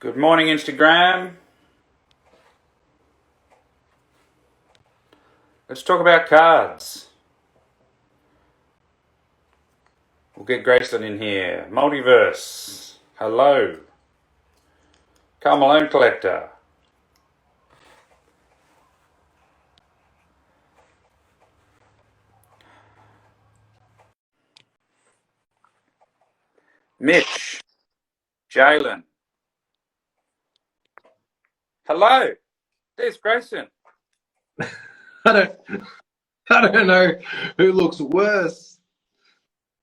Good morning, Instagram. Let's talk about cards. We'll get Grayson in here. Multiverse. Hello. Carl Malone Collector. Mitch. Jalen. Hello. There's Grayson. I don't know who looks worse.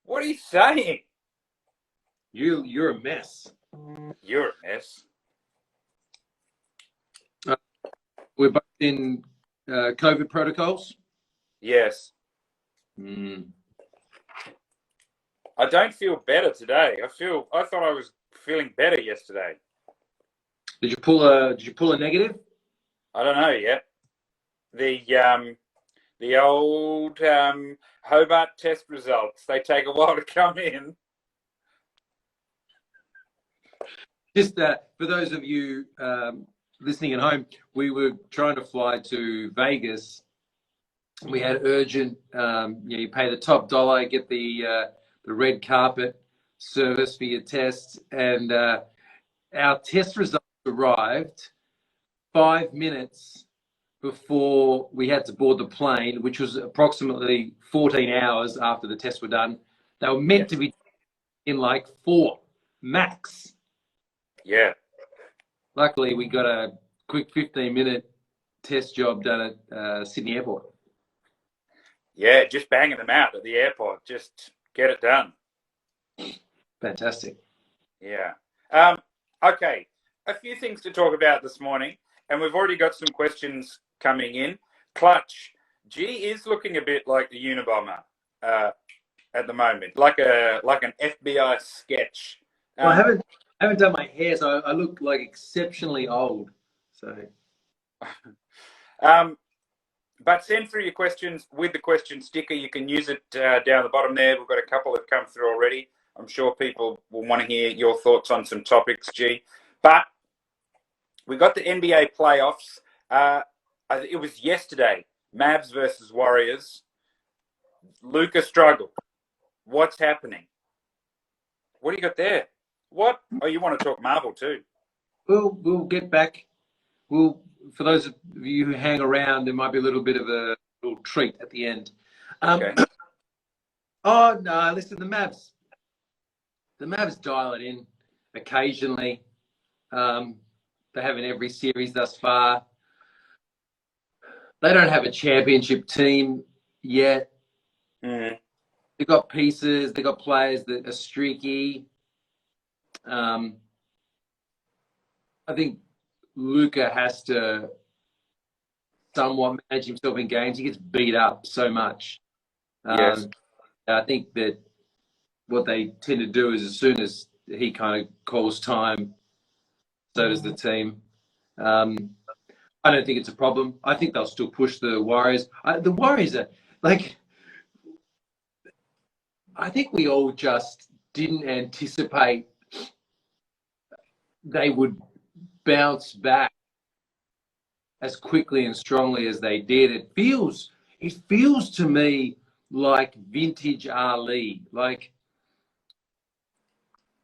What are you saying? You're a mess. You're a mess. We're both in COVID protocols. Yes. I don't feel better today. I thought I was feeling better yesterday. Did you pull a negative? I don't know yet. The old Hobart test results, they take a while to come in. Just for those of you listening at home, we were trying to fly to Vegas. We had urgent, you pay the top dollar, get the red carpet service for your test, and our test results arrived 5 minutes before we had to board the plane, which was approximately 14 hours after the tests were done. They were meant to be in like 4 max. Yeah. Luckily, we got a quick 15-minute test job done at Sydney Airport. Yeah, just banging them out at the airport. Just get it done. Fantastic. Yeah. Okay. A few things to talk about this morning, and we've already got some questions coming in. Clutch. G is looking a bit like the Unabomber at the moment, like an FBI sketch. Well, I haven't done my hair, so I look like exceptionally old. So. But send through your questions with the question sticker. You can use it down the bottom there. We've got a couple that have come through already. I'm sure people will want to hear your thoughts on some topics, G. But we got the NBA playoffs. It was yesterday. Mavs versus Warriors. Luka struggled. What's happening? What do you got there? What? Oh, you want to talk Marvel too? We'll get back. For those of you who hang around, there might be a little bit of a little treat at the end. Okay. Oh no! Listen, the Mavs dial it in occasionally. They have in every series thus far. They don't have a championship team yet. Mm-hmm. They've got pieces. They've got players that are streaky. I think Luka has to somewhat manage himself in games. He gets beat up so much. Yes. I think that what they tend to do is as soon as he kind of calls time, so does the team. I don't think it's a problem. I think they'll still push the Warriors. The Warriors are like, I think we all just didn't anticipate they would bounce back as quickly and strongly as they did. It feels to me like vintage Ali. Like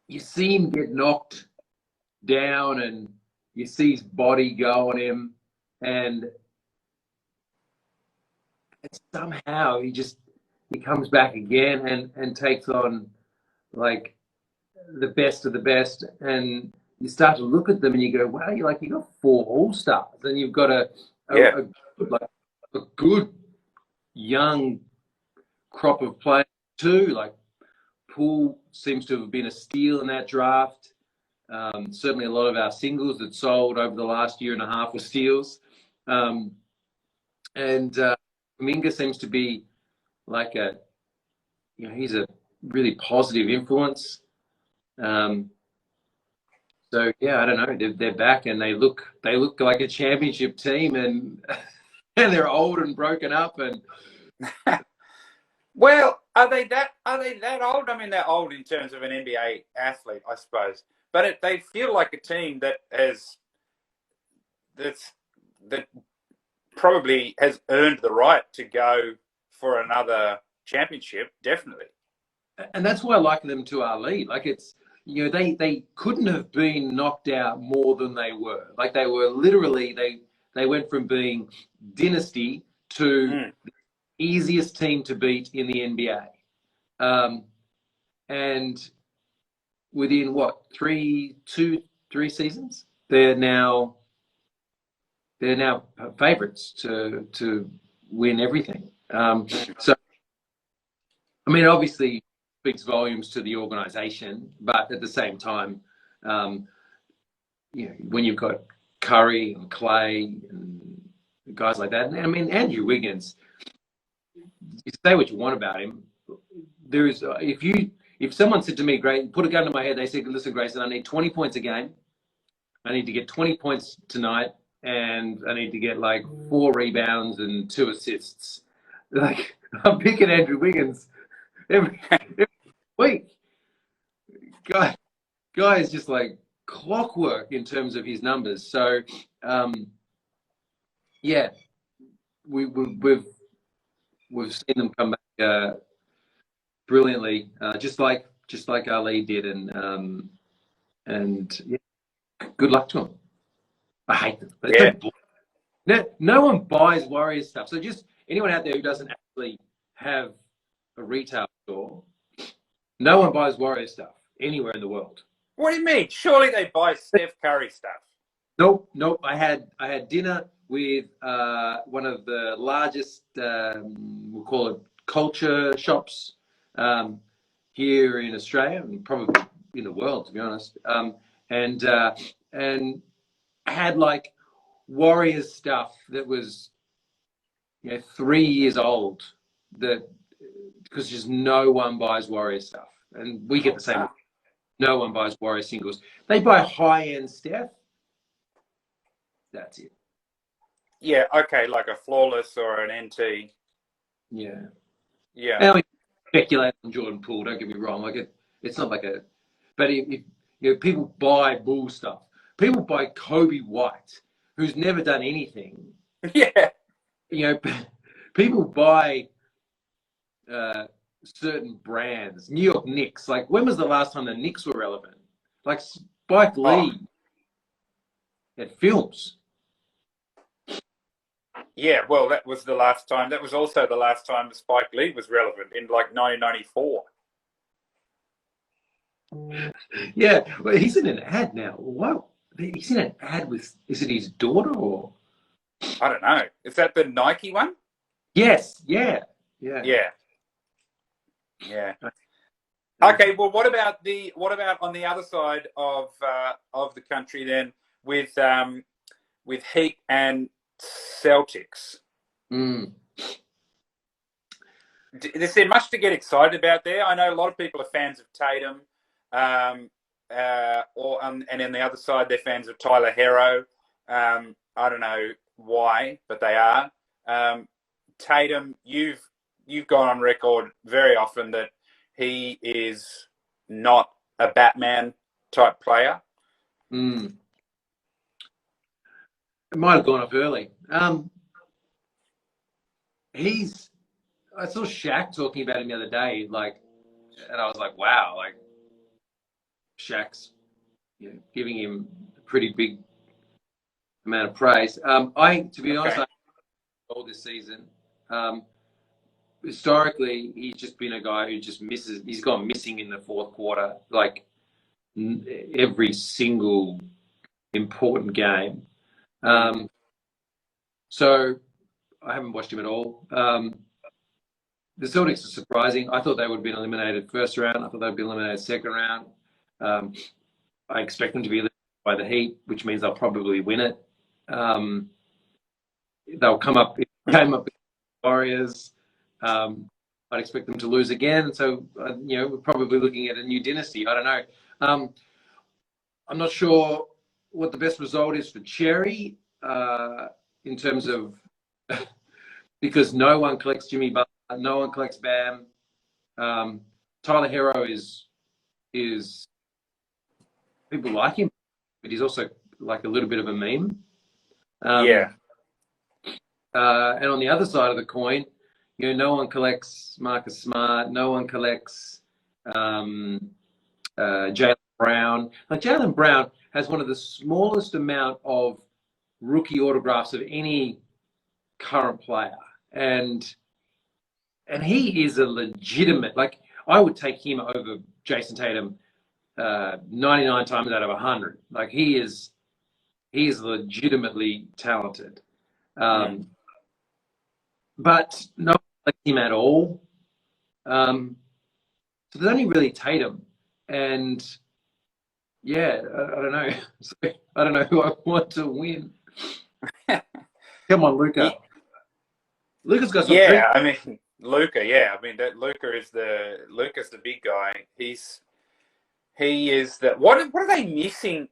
you see him get knocked down and you see his body go on him, and somehow he comes back again and takes on like the best of the best, and you start to look at them and you go, wow, you got 4 all-stars, and you've got a good young crop of players too. Like Poole seems to have been a steal in that draft. Certainly a lot of our singles that sold over the last year and a half were steals. And Kuminga seems to be like he's a really positive influence. So yeah, I don't know. They're back and they look like a championship team, and they're old and broken up. And well, are they that old? I mean, they're old in terms of an NBA athlete, I suppose. but they feel like a team that that probably has earned the right to go for another championship, definitely. And that's why I like them to our lead. Like it's, they couldn't have been knocked out more than they were. Like they were literally, they went from being dynasty to the easiest team to beat in the NBA. And within what, three seasons, they're now favorites to win everything. So, I mean, obviously speaks volumes to the organization, but at the same time, when you've got Curry and Clay and guys like that, and I mean, Andrew Wiggins, you say what you want about him. There is, if someone said to me, "Great, put a gun to my head," they said, "Listen, Grayson, I need 20 points a game. I need to get 20 points tonight, and I need to get like 4 rebounds and 2 assists." Like, I'm picking Andrew Wiggins every week. Guy is just like clockwork in terms of his numbers. So, yeah, we've seen them come back brilliantly, just like Ali did, and yeah, good luck to them. I hate them. No one buys Warriors stuff. So just anyone out there who doesn't actually have a retail store, no one buys Warriors stuff anywhere in the world. What do you mean? Surely they buy Steph Curry stuff. Nope. I had dinner with one of the largest, we'll call it culture shops here in Australia and probably in the world, to be honest. And had like Warriors stuff that was 3 years old, that because just no one buys Warriors stuff, and we get the same. No one buys Warriors singles. They buy high-end Steph. That's it. Yeah, okay, like a Flawless or an NT. Yeah. Yeah. And we speculate on Jordan Poole, don't get me wrong. Like it's not like but if people buy Bull stuff. People buy Kobe White, who's never done anything. Yeah. People buy certain brands. New York Knicks. Like, when was the last time the Knicks were relevant? Like Spike Lee at films. Yeah, well, that was the last time. That was also the last time Spike Lee was relevant, in like 1994. Yeah, well, he's in an ad now. What? He's in an ad with, is it his daughter or? I don't know. Is that the Nike one? Yes. Yeah. Okay. Well, what about on the other side of the country then, with Heat and Celtics? Is there much to get excited about there? I know a lot of people are fans of Tatum, and on the other side they're fans of Tyler Hero. I don't know why, but they are. Tatum, you've gone on record very often that he is not a Batman type player. It might have gone up early. I saw Shaq talking about him the other day, like, and I was like, wow, like Shaq's giving him a pretty big amount of praise. To be honest, I all this season. Historically, he's just been a guy who just misses. He's gone missing in the fourth quarter, like every single important game. So I haven't watched him at all. The Celtics are surprising. I thought they would have been eliminated first round. I thought they'd be eliminated second round. I expect them to be eliminated by the Heat, which means they'll probably win it. They'll came up with Warriors. I'd expect them to lose again. So, we're probably looking at a new dynasty. I don't know. I'm not sure what the best result is for Cherry in terms of because no one collects Jimmy Butler, no one collects Bam. Tyler Hero is people like him, but he's also like a little bit of a meme. Yeah. And on the other side of the coin, no one collects Marcus Smart. No one collects Jaylen Brown. Like Jaylen Brown has one of the smallest amount of rookie autographs of any current player, and he is a legitimate. Like I would take him over Jason Tatum 99 times out of 100. Like he is legitimately talented. But no one likes him at all. So there's only really Tatum, and yeah, I don't know. So, I don't know who I want to win. Come on, Luka. Luka's got some. Yeah, I mean Luka. Yeah, I mean that Luka's the big guy. He is the what are they missing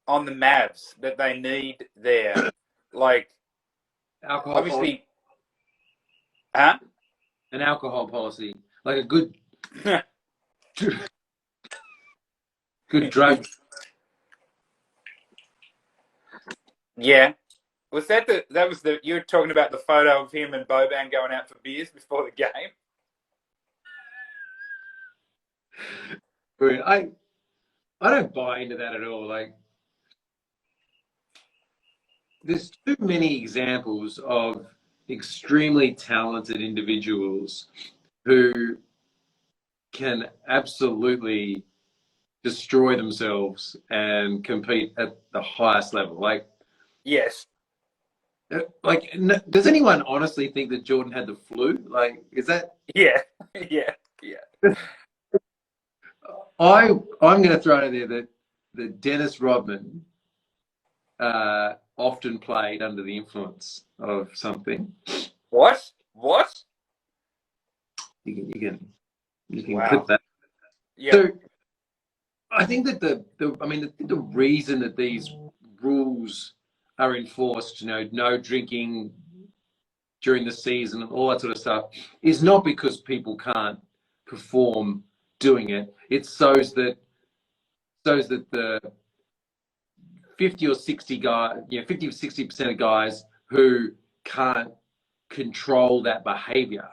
on the Mavs that they need there? Like Alcohol obviously, policy. huh? An alcohol policy, like a good drug. Yeah. Was that you were talking about the photo of him and Boban going out for beers before the game? I don't buy into that at all. Like, there's too many examples of extremely talented individuals who can absolutely destroy themselves and compete at the highest level. Like, Yes. like, does anyone honestly think that Jordan had the flu? Like, is that? Yeah. Yeah. I'm going to throw it in there that Dennis Rodman often played under the influence of something. What? You can Wow. clip that. Yeah. So I think that the reason that these rules are enforced, no drinking during the season and all that sort of stuff, is not because people can't perform doing it. It shows that the 50 or 60 guys, 50 or 60% of guys who can't control that behavior,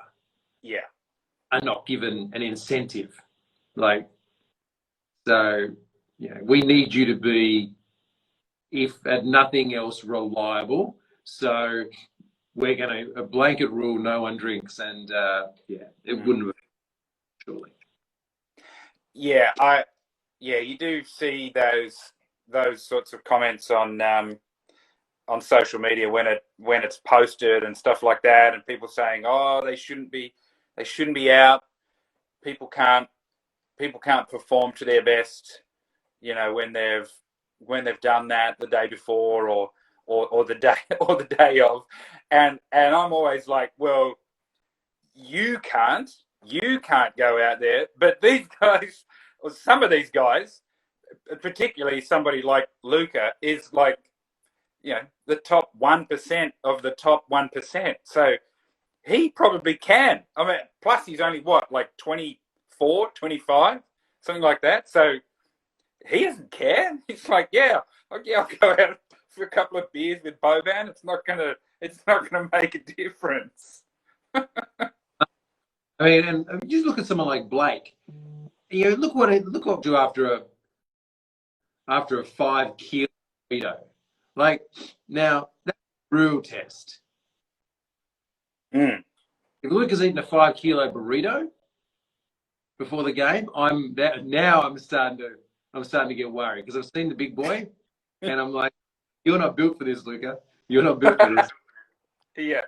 are not given an incentive. Like, so, we need you to be, if at nothing else, reliable. So we're going to a blanket rule: no one drinks, and it wouldn't have surely. Yeah, you do see those sorts of comments on social media when it's posted and stuff like that, and people saying, "Oh, they shouldn't be out. People can't perform to their best, when they've done that the day before or the day of," and I'm always like, well, you can't go out there, but these guys, or some of these guys, particularly somebody like Luka, is like, the top 1% of the top 1%. So he probably can. I mean, plus he's only like 24, 25, something like that. So he doesn't care. He's like, I'll go out for a couple of beers with Boban. It's not gonna make a difference. I mean, and just look at someone like Blake. Look what do after a 5 kilo burrito. Like, now that's a real test. Mm. If Luke has eaten a 5 kilo burrito before the game, I'm starting to get worried, because I've seen the big boy, and I'm like, you're not built for this, Luka. You're not built for this. Yeah.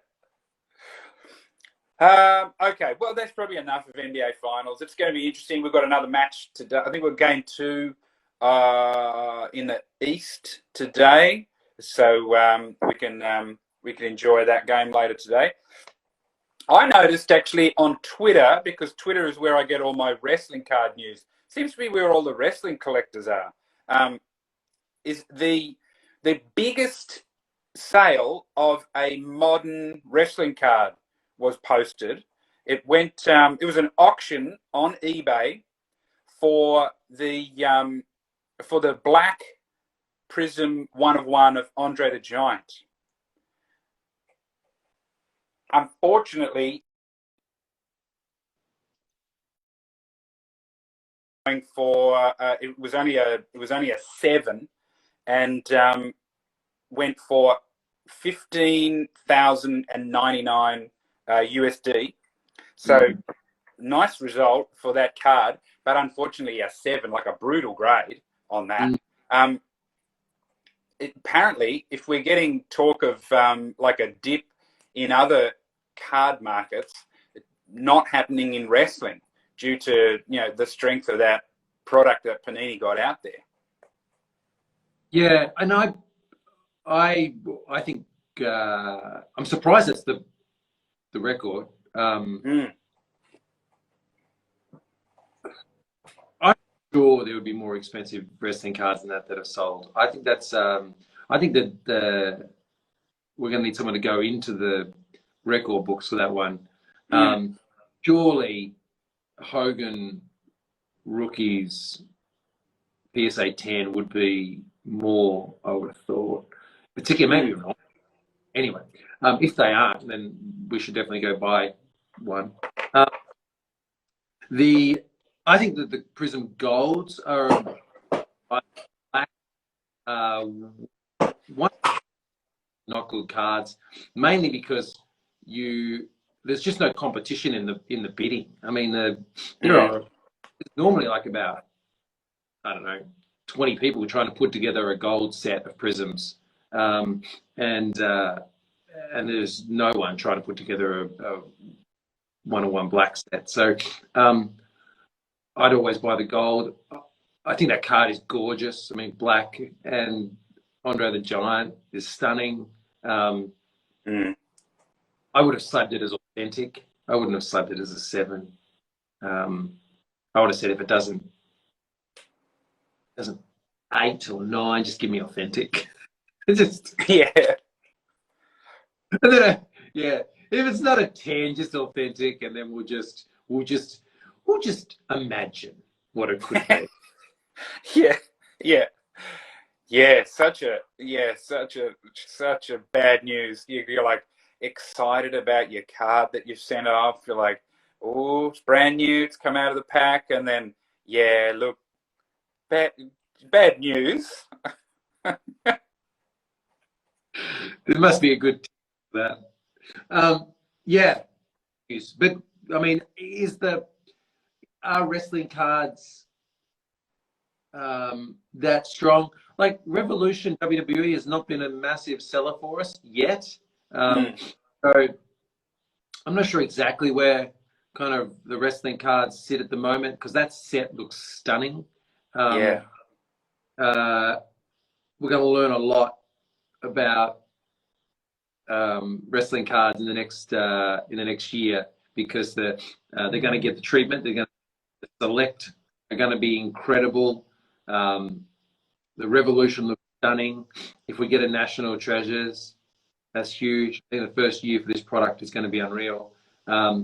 Okay, well, that's probably enough of NBA Finals. It's going to be interesting. We've got another match today. I think we're game 2 in the East today, so we can enjoy that game later today. I noticed actually on Twitter, because Twitter is where I get all my wrestling card news. Seems to be where all the wrestling collectors are. Is the biggest sale of a modern wrestling card was posted. It went. It was an auction on eBay for the for the black Prism 1 of 1 of Andre the Giant. Unfortunately, going for it was only a 7, and went for 15,099 USD. So nice result for that card, but unfortunately a 7, like a brutal grade on that. Apparently, if we're getting talk of like a dip in other card markets, not happening in wrestling due to the strength of that product that Panini got out there. Yeah, and I think I'm surprised it's the record. I'm sure there would be more expensive wrestling cards than that are sold. I think that's. I think that we're going to need someone to go into the record books for that one. Surely Hogan rookies PSA 10 would be more, I would have thought. Particularly, maybe not. Anyway, if they aren't, then we should definitely go buy one. I think that the Prism Golds are black. One, not good cards, mainly because there's just no competition in the bidding. I mean, there are normally like about, I don't know, 20 people trying to put together a gold set of prisms, and there's no one trying to put together a 1-on-1 black set. So I'd always buy the gold. I think that card is gorgeous. I mean, black and Andre the Giant is stunning. I would have subbed it as authentic. I wouldn't have subbed it as a 7. I would have said if it doesn't 8 or 9, just give me authentic. Just yeah. Yeah. If it's not a 10, just authentic, and then we'll just imagine what it could be. Such a bad news. You're like excited about your card that you've sent off. You're like, oh, it's brand new, it's come out of the pack, and then look, bad news. There must be a good for that. But I mean, are wrestling cards that strong? Like Revolution WWE has not been a massive seller for us yet. So I'm not sure exactly where kind of the wrestling cards sit at the moment, because that set looks stunning. We're going to learn a lot about wrestling cards in the next year, because they're going to get the treatment. They're going to select. Are going to be incredible. The Revolution looks stunning. If we get a National Treasures, that's huge. I think the first year for this product is going to be unreal. But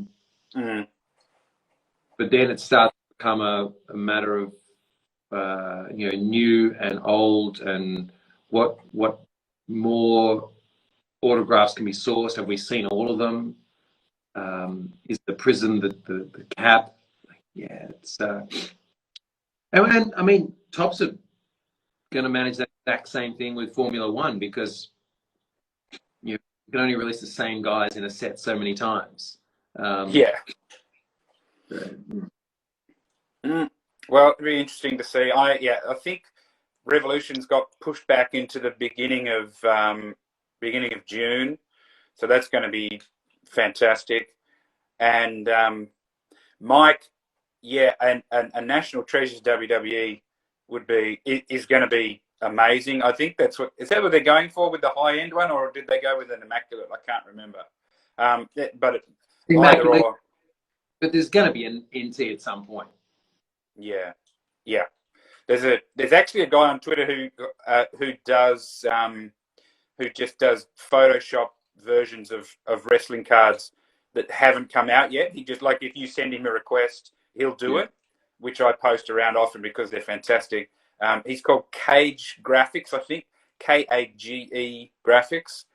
then it starts to become a matter of new and old, and what more autographs can be sourced. Have we seen all of them? Is the prism the cap? It's and I mean, Topps are going to manage that exact same thing with Formula One, because you can only release the same guys in a set so many times. Well, it'd be interesting to see. I think Revolution's got pushed back into the beginning of June, so that's going to be fantastic. And Mike, and National Treasures WWE is going to be amazing. I think is that what they're going for with the high end one, or did they go with an Immaculate? I can't remember. But Immaculate. But there's going to be an NT at some point. Yeah. There's actually a guy on Twitter who just does Photoshop versions of wrestling cards that haven't come out yet. He just, like, if you send him a request, he'll do it, which I post around often because they're fantastic. He's called Cage Graphics, I think, Kage Graphics.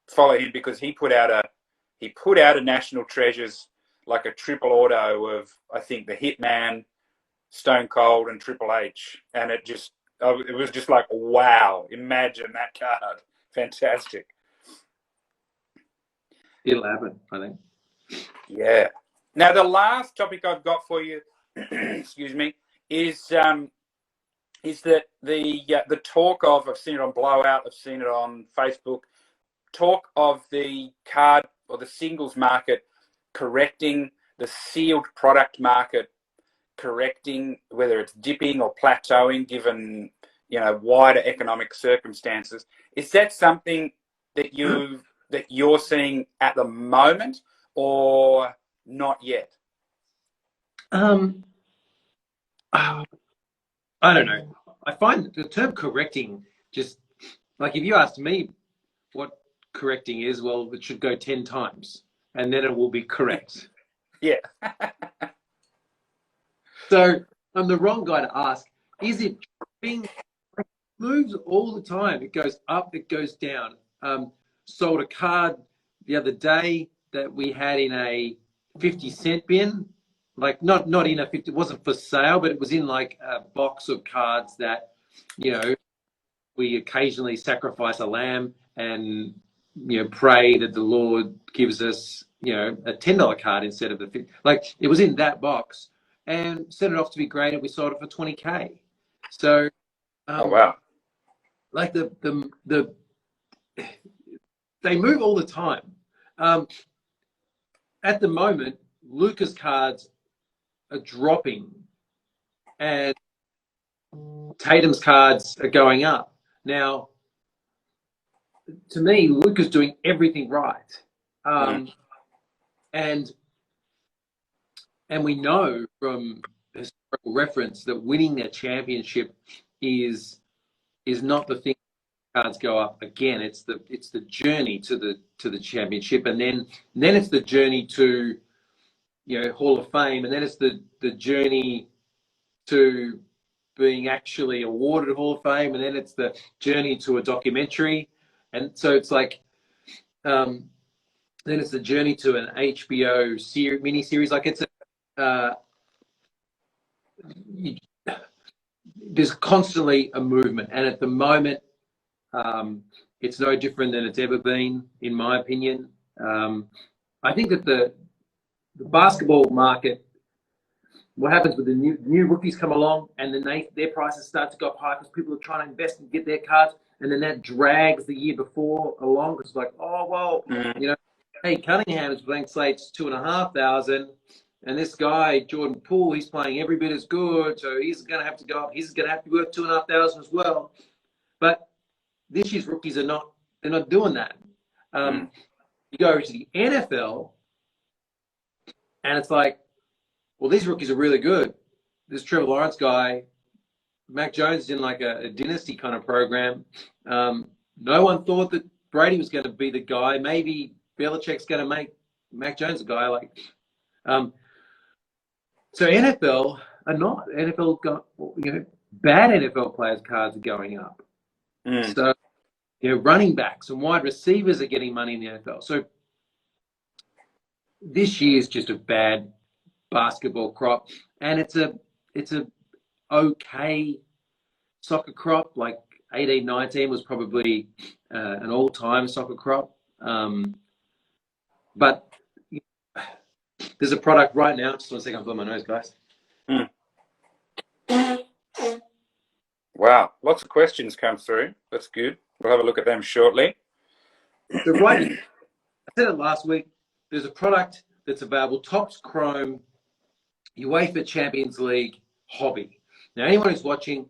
Follow him because he put out a National Treasures, like a triple auto of, I think, the Hitman, Stone Cold, and Triple H, and it was just like, wow! Imagine that card, fantastic. It'll happen, I think. Yeah. Now the last topic I've got for you, excuse me, is that the talk of, I've seen it on Blowout, I've seen it on Facebook, talk of the card or the singles market correcting, the sealed product market correcting, whether it's dipping or plateauing given, wider economic circumstances. Is that something that you're seeing at the moment, or not yet? I don't know. I find the term correcting, just like, if you asked me what correcting is, well, it should go 10 times and then it will be correct. Yeah. So I'm the wrong guy to ask. Is it being moves all the time? It goes up, it goes down. Sold a card the other day that we had in a 50-cent bin, like not in a 50, it wasn't for sale, but it was in like a box of cards that, we occasionally sacrifice a lamb and, pray that the Lord gives us, a $10 card instead of the 50. Like, it was in that box and set it off to be graded. We sold it for $20K. So, oh wow! Like they move all the time. At the moment, Lucas cards are dropping and Tatum's cards are going up. Now, to me, Luka's doing everything right. And we know from historical reference that winning a championship is not the thing. Cards go up again. It's the journey to the championship, and then it's the journey to, Hall of Fame, and then it's the journey to being actually awarded a Hall of Fame, and then it's the journey to a documentary, and so it's like, then it's the journey to an HBO mini series. Like, it's there's constantly a movement, and at the moment, it's no different than it's ever been, in my opinion. I think that the basketball market, what happens with the new rookies come along, and then their prices start to go up high because people are trying to invest and get their cards, and then that drags the year before along. It's like, oh well, hey, Cunningham is blank slates $2,500, and this guy Jordan Poole, he's playing every bit as good, so he's going to have to go up. He's going to have to be worth $2,500 as well. But this year's rookies they're not doing that. You go to the NFL, and it's like, well, these rookies are really good. This Trevor Lawrence guy, Mac Jones is in like a dynasty kind of program. No one thought that Brady was going to be the guy. Maybe Belichick's going to make Mac Jones a guy. Like, so NFL are not. NFL got, bad NFL players' cards are going up. So, running backs and wide receivers are getting money in the NFL. So this year is just a bad basketball crop, and it's a okay soccer crop. Like 18-19 was probably an all-time soccer crop, but there's a product right now. Just 1 second, I'll blow my nose, guys. Wow, lots of questions come through. That's good. We'll have a look at them shortly. So right, I said it last week. There's a product that's available, Topps Chrome UEFA Champions League Hobby. Now, anyone who's watching,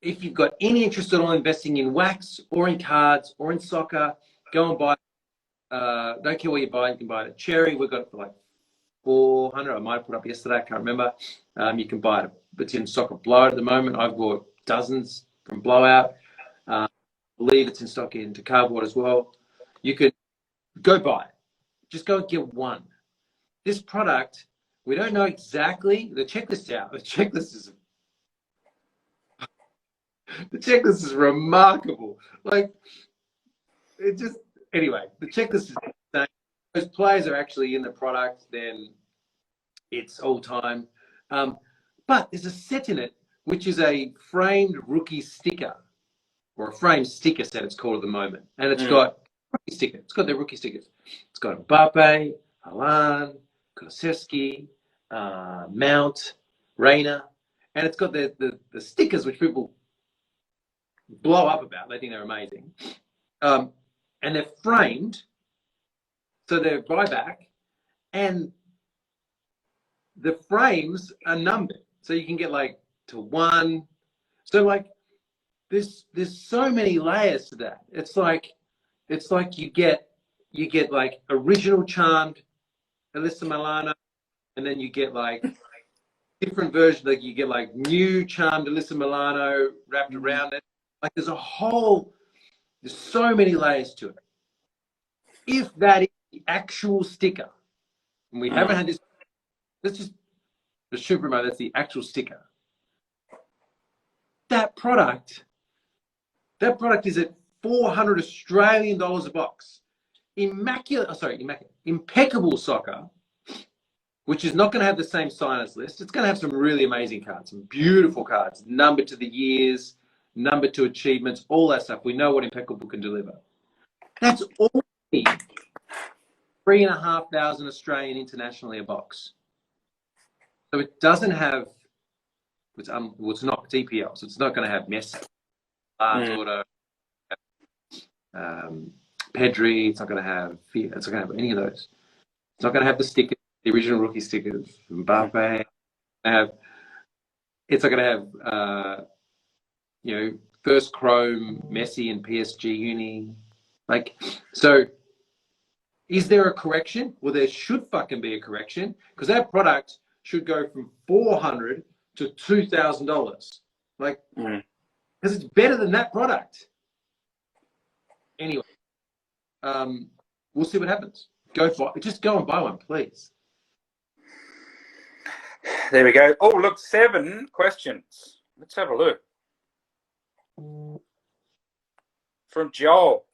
if you've got any interest at all investing in wax or in cards or in soccer, go and buy it. Don't care where you buy it. You can buy it at Cherry. We've got it for like $400. I might have put it up yesterday. I can't remember. You can buy it. It's in Soccer Blowout at the moment. I've bought dozens from Blowout. I believe it's in stock into Cardboard as well. You could go buy it. Just go and get one. This product, we don't know exactly. The checklist out. The checklist is The checklist is remarkable. Like, it just, anyway, the checklist is insane. Those players are actually in the product, then it's all time. But there's a set in it, which is a framed rookie sticker, or a framed sticker set, it's called at the moment. And it's got rookie sticker. It's got their rookie stickers. It's got Mbappe, Haaland, Kulusevski, Mount, Reina, and it's got the stickers which people blow up about. They think they're amazing. And they're framed, so they're buyback, and the frames are numbered. So you can get like to 1. So like there's so many layers to that. It's like you get like original charmed Alyssa Milano, and then you get like different versions. Like you get like new charmed Alyssa Milano wrapped around it. Like there's so many layers to it. If that is the actual sticker, and we haven't had this, let's just assume for a moment that's the actual sticker. That product is at 400 Australian dollars a box. Impeccable soccer, which is not going to have the same signers list. It's going to have some really amazing cards, some beautiful cards, numbered to the years, numbered to achievements, all that stuff. We know what Impeccable can deliver. That's all 3,500 Australian internationally a box. So it doesn't have, it's not TPL, so it's not going to have Messi, Auto, Pedri. It's not going to have any of those. It's not going to have the stickers, the original rookie stickers, Mbappe. It's not going to have, first chrome Messi and PSG uni. Like, so is there a correction? Well, there should fucking be a correction, because that product should go from $400 to $2,000. Like, because it's better than that product. Anyway, we'll see what happens. Just go and buy one, please. There we go. Oh, look, 7 questions. Let's have a look. From Joel.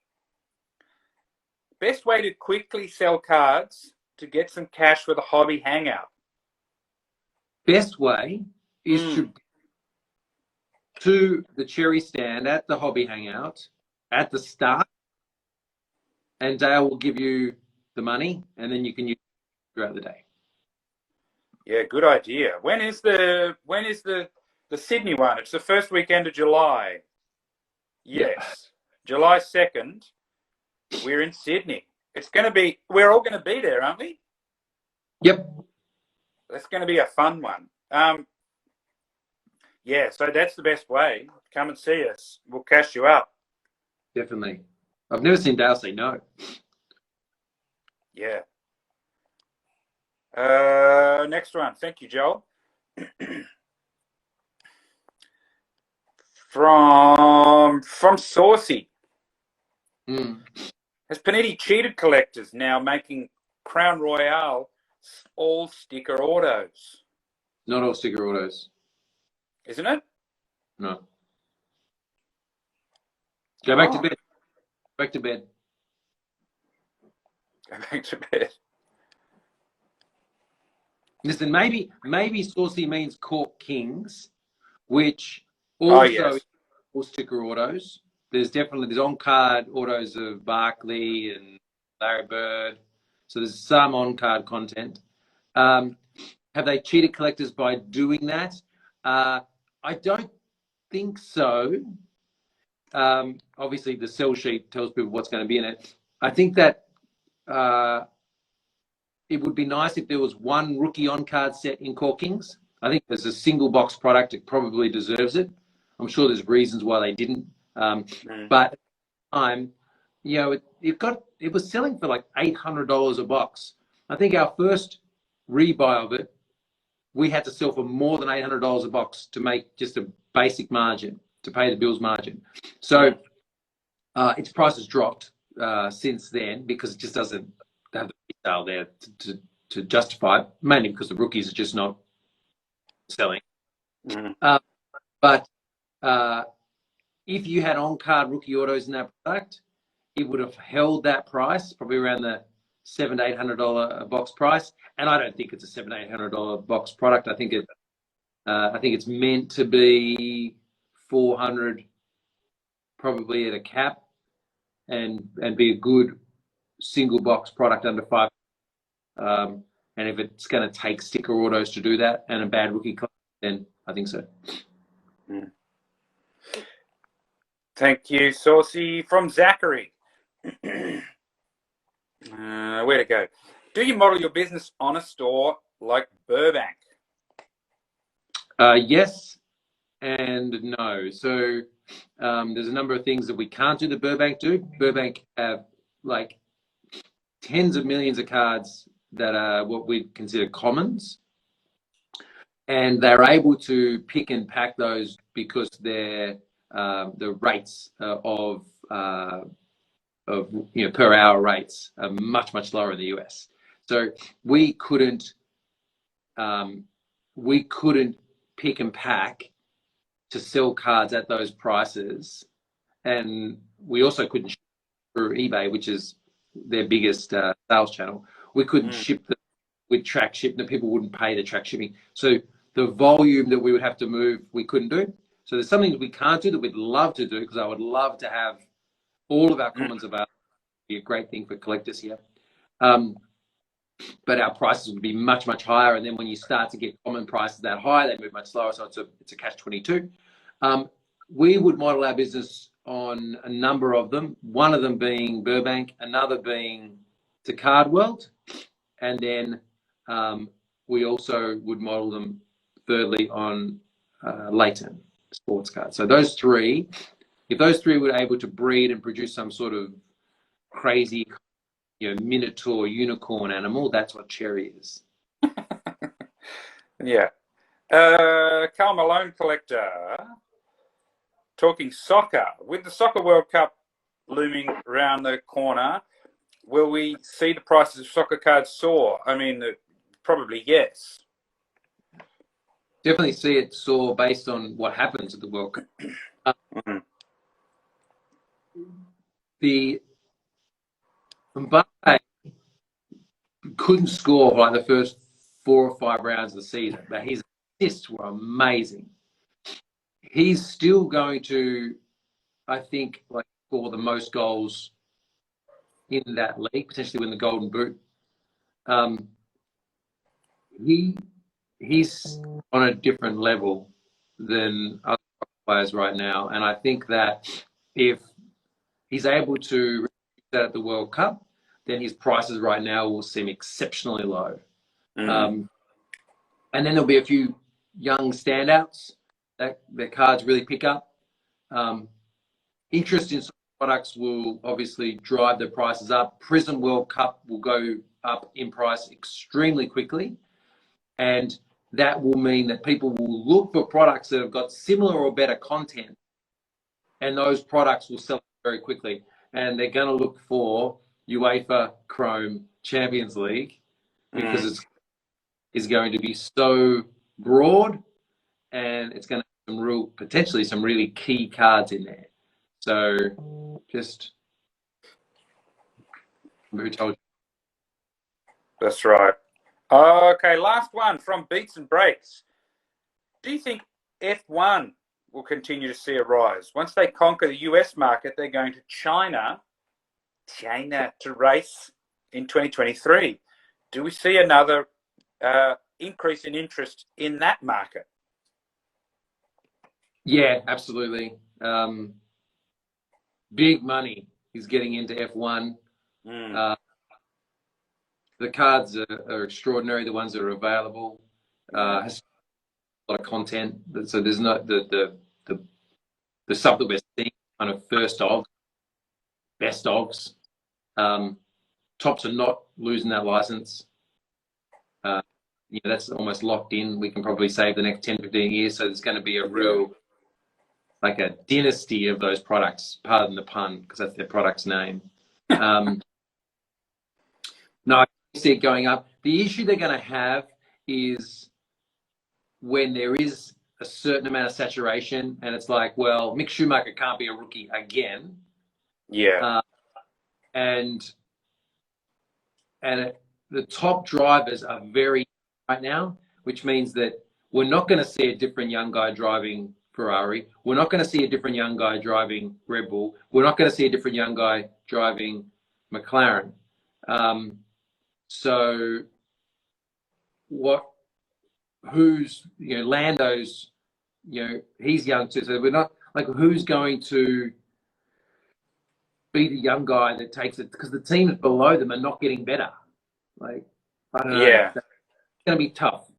Best way to quickly sell cards to get some cash with a hobby hangout? Best way is to the cherry stand at the hobby hangout at the start, and Dale will give you the money, and then you can use it throughout the day. Yeah, good idea. When is the Sydney one? It's the first weekend of July. Yes. Yeah. July 2nd. We're in Sydney. We're all gonna be there, aren't we? Yep. That's gonna be a fun one. Yeah, so that's the best way. Come and see us. We'll cash you up. Definitely. I've never seen Dale say no. Yeah. Next one. Thank you, Joel. From Saucy. Has Panini cheated collectors now making Crown Royale all sticker autos? Not all sticker autos. Isn't it? No. Go back to bed. Back to bed. Go back to bed. Listen, maybe Saucy means Cork Kings, which also is all sticker autos. There's on-card autos of Barkley and Larry Bird. So there's some on-card content. Have they cheated collectors by doing that? I don't think so. Obviously, the sell sheet tells people what's going to be in it. I think that it would be nice if there was one rookie on-card set in Cork Kings. I think there's a single box product. It probably deserves it. I'm sure there's reasons why they didn't. But at the time, it was selling for like $800 a box. I think our first rebuy of it, we had to sell for more than $800 a box to make just a basic margin, to pay the bills margin. So its price has dropped since then, because it just doesn't have the retail there to justify it, mainly because the rookies are just not selling. But if you had on-card rookie autos in that product, it would have held that price, probably around the $700 to $800 a box price. And I don't think it's a $700 to $800 box product. I think it's meant to be 400, probably at a cap, and be a good single box product under $5. And if it's going to take sticker autos to do that and a bad rookie class, then I think so. Mm. Thank you, Saucy. From Zachary. Where to go? Do you model your business on a store like Burbank? Yes and no. So there's a number of things that we can't do that Burbank do. Burbank have like tens of millions of cards that are what we consider commons, and they're able to pick and pack those because they're the rates of per hour rates are much lower in the US. So we couldn't pick and pack to sell cards at those prices, and we also couldn't ship through eBay, which is their biggest sales channel. We couldn't ship them with track ship, and people wouldn't pay the track shipping. So the volume that we would have to move, we couldn't do. So there's something that we can't do that we'd love to do, because I would love to have all of our commons available. Be a great thing for collectors here. But our prices would be much higher, and then when you start to get common prices that high, they move much slower. So it's a catch-22. We would model our business on a number of them. One of them being Burbank, another being the Card World, and then we also would model them thirdly on Leighton sports cards. So those three, if those three were able to breed and produce some sort of crazy, minotaur unicorn animal, that's what Cherry is. Yeah. Carl Malone Collector, talking soccer. With the Soccer World Cup looming around the corner, will we see the prices of soccer cards soar? I mean, probably yes. Definitely see it soar based on what happens at the World Cup. The Mbappe couldn't score for like the first 4 or 5 rounds of the season, but his assists were amazing. He's still going to, I think, score the most goals in that league, potentially win the Golden Boot. He's on a different level than other players right now, and I think that if he's able to reach that at the World Cup, then his prices right now will seem exceptionally low. And then there'll be a few young standouts that their cards really pick up. Interest in products will obviously drive the prices up. Prism World Cup will go up in price extremely quickly, and that will mean that people will look for products that have got similar or better content, and those products will sell very quickly. And they're going to look for UEFA Chrome Champions League because it's going to be so broad, and it's going to have potentially some really key cards in there. So just who told you? That's right. Okay, last one from Beats and Breaks. Do you think F1 will continue to see a rise? Once they conquer the US market, they're going to China to race in 2023. Do we see another increase in interest in that market? Yeah, absolutely. Big money is getting into F1. The cards are extraordinary, the ones that are available. Has a lot of content. So there's not the stuff that we're seeing kind of first of, best ofs. Tops are not losing that license. That's almost locked in. We can probably save the next 10, 15 years. So there's going to be a real, like a dynasty of those products, pardon the pun, because that's their product's name. No, I see it going up. The issue they're going to have is when there is a certain amount of saturation, and it's like, well, Mick Schumacher can't be a rookie again. Yeah. And the top drivers are very right now, which means that we're not going to see a different young guy driving Ferrari. We're not going to see a different young guy driving Red Bull. We're not going to see a different young guy driving McLaren. So who's, Lando's, he's young too. So we're not like, who's going to be the young guy that takes it? Because the teams below them are not getting better. Like, I don't know. Yeah. It's going to be tough.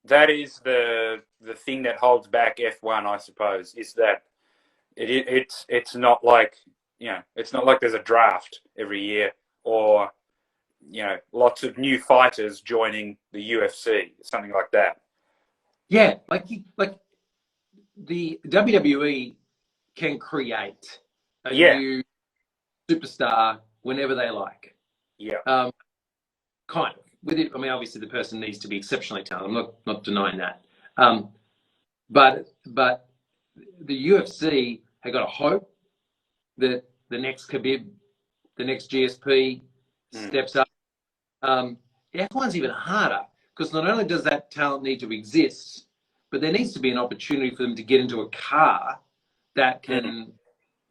That is the thing that holds back F1, I suppose, is that it's not like, it's not like there's a draft every year, or lots of new fighters joining the UFC, something like that. Yeah, like the WWE can create a new superstar whenever they like. Yeah. Kind of. With it, I mean, obviously the person needs to be exceptionally talented. I'm not denying that. But the UFC have got to hope that the next Khabib, the next GSP steps up. F1's even harder, because not only does that talent need to exist, but there needs to be an opportunity for them to get into a car that can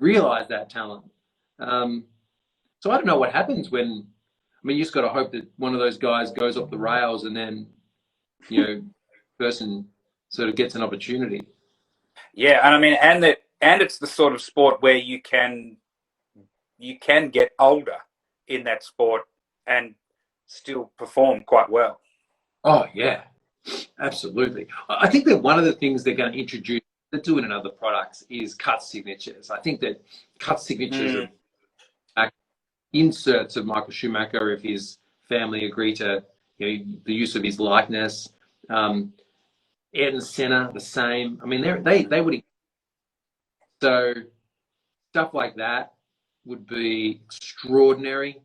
realize that talent. So I don't know what happens when, I mean, you just got to hope that one of those guys goes off the rails, and then, person sort of gets an opportunity. Yeah, and I mean, and it's the sort of sport where you can get older in that sport and still perform quite well. Oh yeah, absolutely. I think that one of the things they're going to introduce, they're doing in other products, is cut signatures. I think that cut signatures are inserts of Michael Schumacher if his family agree to, the use of his likeness. Ayrton Senna, the same. I mean, they would. So stuff like that would be extraordinary.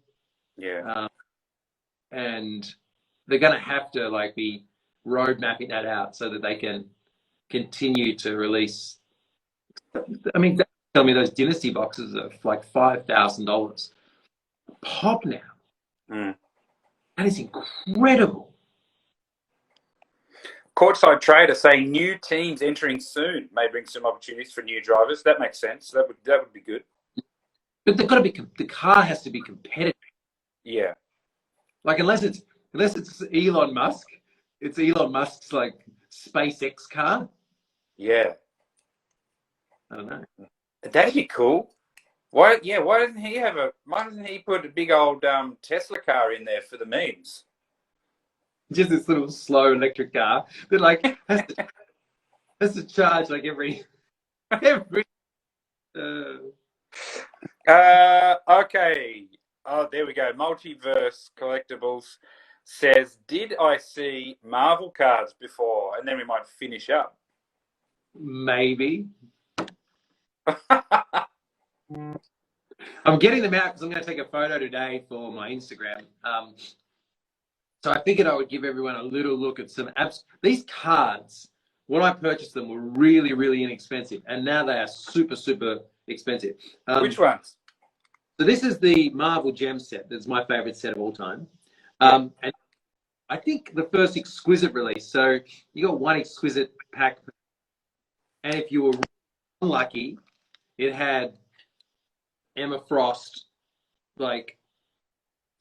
Yeah. And they're going to have to be road mapping that out so that they can continue to release. I mean, tell me those Dynasty boxes are like $5,000 pop now. That is incredible. Courtside Trader saying new teams entering soon may bring some opportunities for new drivers. That makes sense. That would be good. But they've got to be. The car has to be competitive. Yeah. Like unless it's Elon Musk, it's Elon Musk's SpaceX car. Yeah. I don't know. That'd be cool. Why doesn't he put a big old Tesla car in there for the memes? Just this little slow electric car that has to charge every. Okay. Oh, there we go. Multiverse Collectibles says, "Did I see Marvel cards before?" And then we might finish up. Maybe. I'm getting them out because I'm going to take a photo today for my Instagram. So I figured I would give everyone a little look at some apps. These cards, when I purchased them, were really, really inexpensive, and now they are super, super expensive. Which ones? So this is the Marvel Gem set. That's my favorite set of all time. And I think the first exquisite release. So you got one exquisite pack, and if you were unlucky, it had Emma Frost,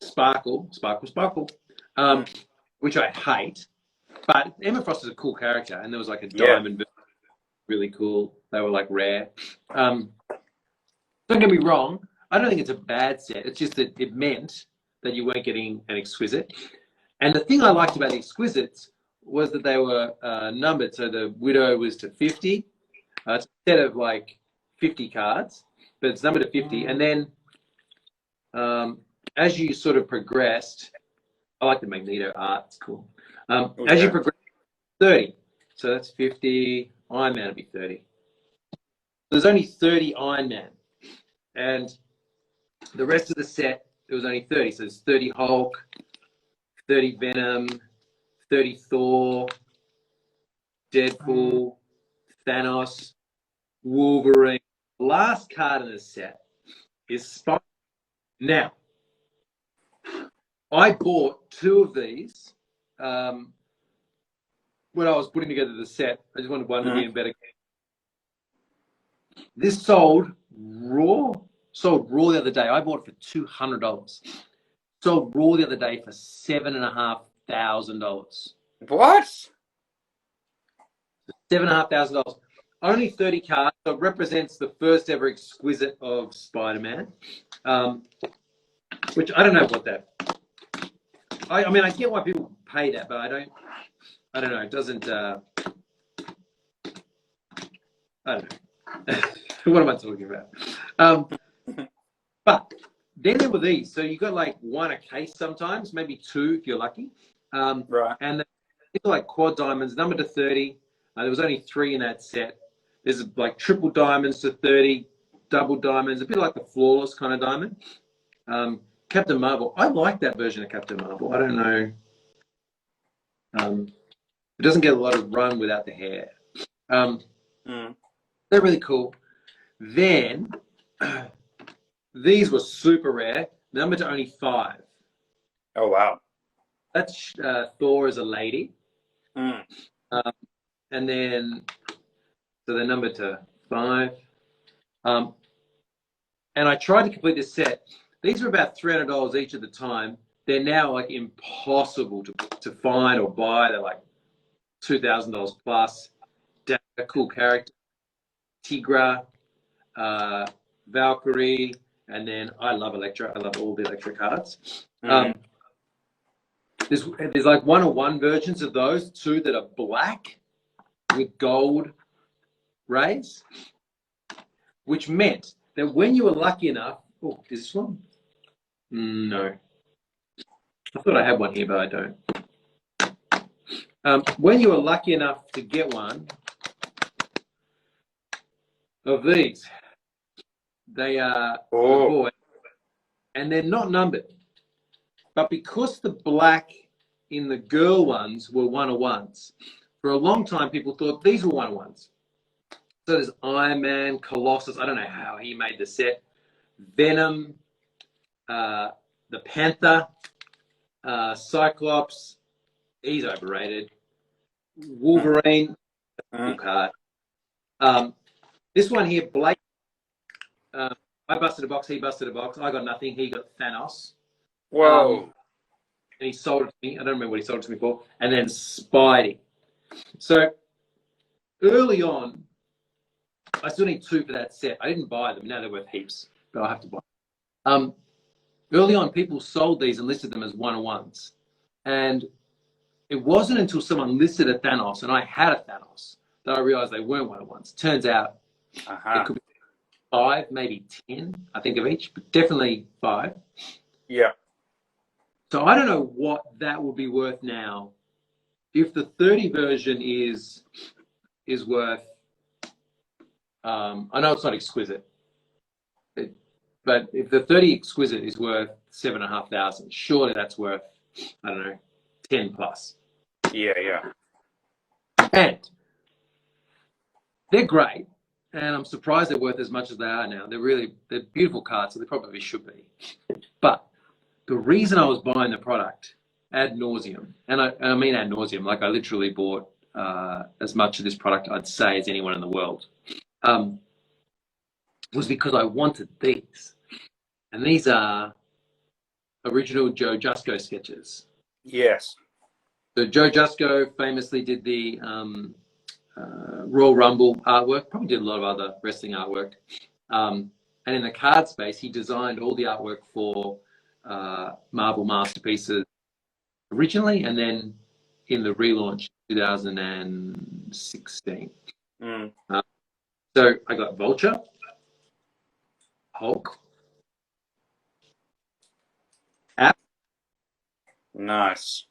sparkle, which I hate. But Emma Frost is a cool character, and there was a diamond, really cool. They were rare. Don't get me wrong. I don't think it's a bad set. It's just that it meant that you weren't getting an exquisite. And the thing I liked about the exquisites was that they were numbered. So the Widow was to 50. It's a set of 50 cards, but it's numbered to 50. And then as you sort of progressed, I like the Magneto art. It's cool. As you progress, 30. So that's 50. Iron Man would be 30. There's only 30 Iron Man. And the rest of the set, there was only 30. So there's 30 Hulk, 30 Venom, 30 Thor, Deadpool, Thanos, Wolverine. Last card in the set is Spider. Now, I bought 2 of these when I was putting together the set. I just wanted one to be in better. This sold raw the other day. I bought it for $200. Sold raw the other day for $7,500. What? $7,500. Only 30 cards, so it represents the first ever exquisite of Spider-Man. Which I don't know what that. I mean, I get why people pay that, but I don't know. It doesn't. I don't know. What am I talking about? But then there were these. So you got like 1 a case sometimes, maybe 2 if you're lucky. Right. And these are like quad diamonds, number to 30. There was only 3 in that set. There's like triple diamonds to 30, double diamonds, a bit like the flawless kind of diamond. Captain Marvel. I like that version of Captain Marvel. I don't know. It doesn't get a lot of run without the hair. They're really cool. Then these were super rare. Number to only 5. Oh wow. That's Thor as a lady. And then so they're number to 5. And I tried to complete this set. These were about $300 each at the time. They're now like impossible to find or buy. They're like $2,000 plus. A cool character. Tigra, Valkyrie, and then I love Elektra. I love all the Elektra cards. There's like 1-of-1 versions of those, 2 that are black with gold rays, which meant that when you were lucky enough, oh, is this one? No. I thought I had one here, but I don't. When you were lucky enough to get one of these, they are boy, and they're not numbered. But because the black in the girl ones were 1-of-1s, for a long time people thought these were 1-of-1s. So there's Iron Man, Colossus. I don't know how he made the set. Venom, the Panther, Cyclops. He's overrated. Wolverine, cool card. This one here, Blake. I busted a box. He busted a box. I got nothing. He got Thanos. Whoa. And he sold it to me. I don't remember what he sold it to me for. And then Spidey. So early on, I still need 2 for that set. I didn't buy them. Now they're worth heaps, but I have to buy them. Early on, people sold these and listed them as 1-of-1s. And it wasn't until someone listed a Thanos, and I had a Thanos, that I realized they weren't 1-of-1s. Turns out it could be 5, maybe 10, I think, of each, but definitely 5. Yeah. So I don't know what that would be worth now. If the 30 version is worth, I know it's not exquisite, but if the 30 exquisite is worth $7,500, surely that's worth, I don't know, 10 plus. Yeah. And they're great, and I'm surprised they're worth as much as they are now. They're beautiful cards, so they probably should be. But the reason I was buying the product ad nauseum, and I mean ad nauseum, like I literally bought as much of this product, I'd say, as anyone in the world, was because I wanted these. And these are original Joe Jusko sketches. Yes. So Joe Jusko famously did the Royal Rumble artwork, probably did a lot of other wrestling artwork. And in the card space, he designed all the artwork for Marvel Masterpieces originally, and then in the relaunch 2016. So I got Vulture, Hulk, App, Nice.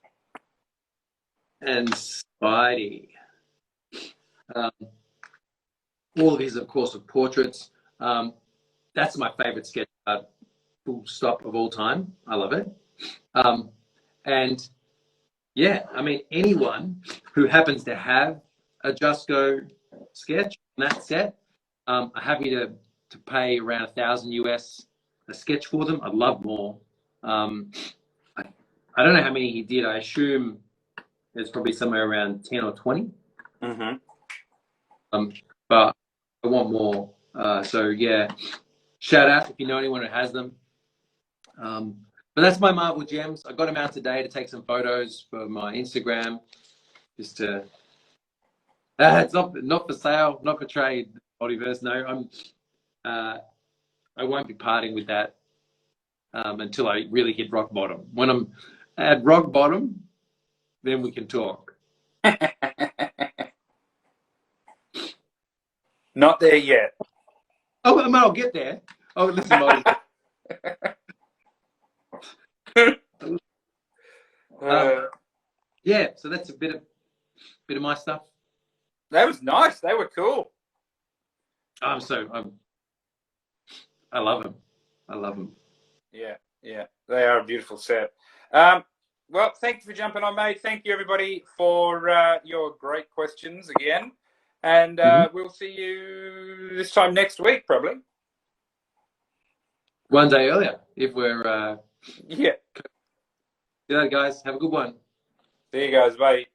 and Spidey. All of these, of course, are portraits. That's my favorite sketch card, full stop, of all time. I love it. And yeah, I mean, anyone who happens to have a Jusko sketch on that set. I'm happy to pay around $1,000 a sketch for them. I'd love more. I don't know how many he did. I assume there's probably somewhere around 10 or 20. Mm-hmm. But I want more. So yeah, shout out if you know anyone who has them. But that's my Marvel gems. I got them out today to take some photos for my Instagram. Just to, it's not for sale, not for trade. Multiverse, no. I won't be parting with that until I really hit rock bottom. When I'm at rock bottom, then we can talk. Not there yet. Oh, I'll get there. Oh, listen, yeah. So that's a bit of my stuff. That was nice. They were cool. I love them. I love them. Yeah. They are a beautiful set. Well, thank you for jumping on, mate. Thank you, everybody, for your great questions again. And we'll see you this time next week, probably. One day earlier, if we're... Yeah. See you later, guys. Have a good one. See you guys. Bye.